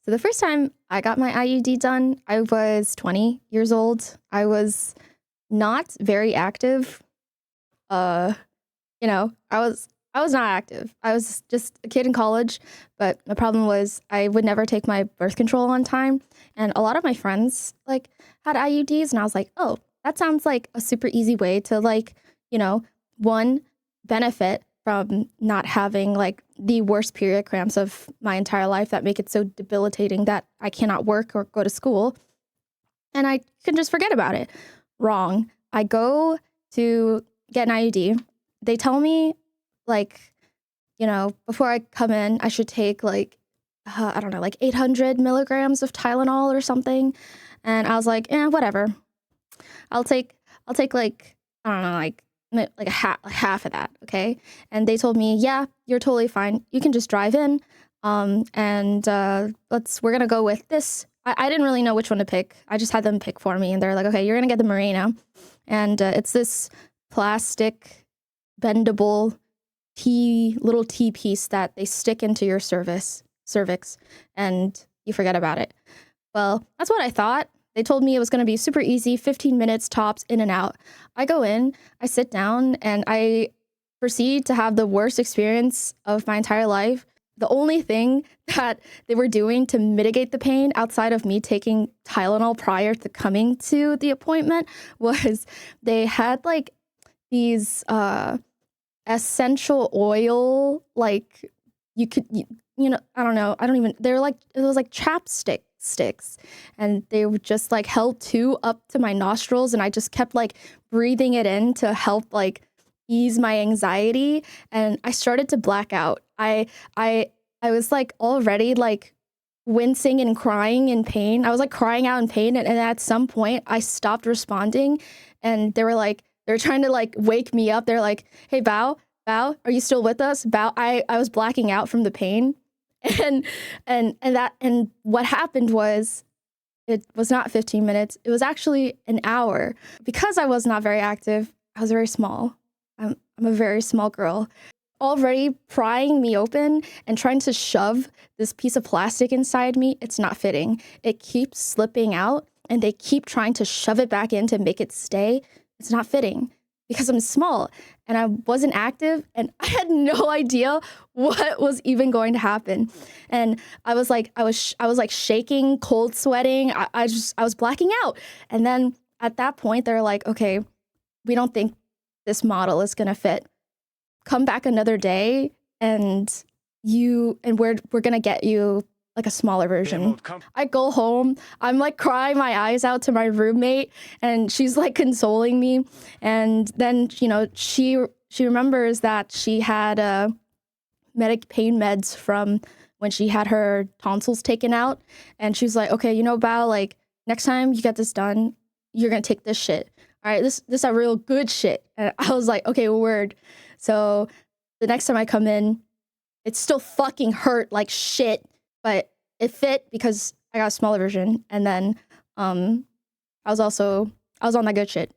So the first time I got my IUD done, I was 20 years old. I was not very active. Uh, I was not active. I was just a kid in college, but the problem was I would never take my birth control on time. And a lot of my friends like had IUDs and I was like, "Oh, that sounds like a super easy way to you know, one benefit from not having like the worst period cramps of my entire life that make it so debilitating that I cannot work or go to school and I can just forget about it." Wrong. I go to get an IUD. They tell me like, before I come in, I should take I don't know, like 800 milligrams of Tylenol or something. And I was like, whatever. I'll take, like, I don't know, like half of that. Okay. And they told me, yeah, you're totally fine. You can just drive in. And we're going to go with this. I didn't really know which one to pick. I just had them pick for me. And they're like, okay, you're going to get the Mirena. And it's this plastic bendable little T piece that they stick into your cervix and you forget about it. Well, that's what I thought. They told me it was going to be super easy, 15 minutes tops, in and out. I go in, I sit down, and I proceed to have the worst experience of my entire life. The only thing that they were doing to mitigate the pain outside of me taking Tylenol prior to coming to the appointment was they had like these essential oil, like I don't know, they're like, it was like chapstick sticks, and they were just like held two up to my nostrils, and I just kept like breathing it in to help like ease my anxiety, and I started to black out. I was like already like wincing and crying in pain. I was like crying out in pain, and at some point I stopped responding, and they're trying to like wake me up. They're like, "Hey, Bao, are you still with us?" Bao, I was blacking out from the pain. And what happened was it was not 15 minutes. It was actually an hour. Because I was not very active, I was very small. I'm a very small girl. Already prying me open and trying to shove this piece of plastic inside me, it's not fitting. It keeps slipping out, and they keep trying to shove it back in to make it stay. It's not fitting because I'm small and I wasn't active, and I had no idea what was even going to happen. And I was like shaking, cold sweating. I was blacking out. And then at that point, they're like, "Okay, we don't think this model is gonna fit. Come back another day, and we're gonna get you like a smaller version." I go home. I'm like crying my eyes out to my roommate, and she's like consoling me. And then she remembers that she had pain meds from when she had her tonsils taken out, and she's like, "Okay, Bao, like next time you get this done, you're gonna take this shit. All right, this is a real good shit." And I was like, "Okay, word." So the next time I come in, it still fucking hurt like shit, but it fit because I got a smaller version. And then I was on that good shit.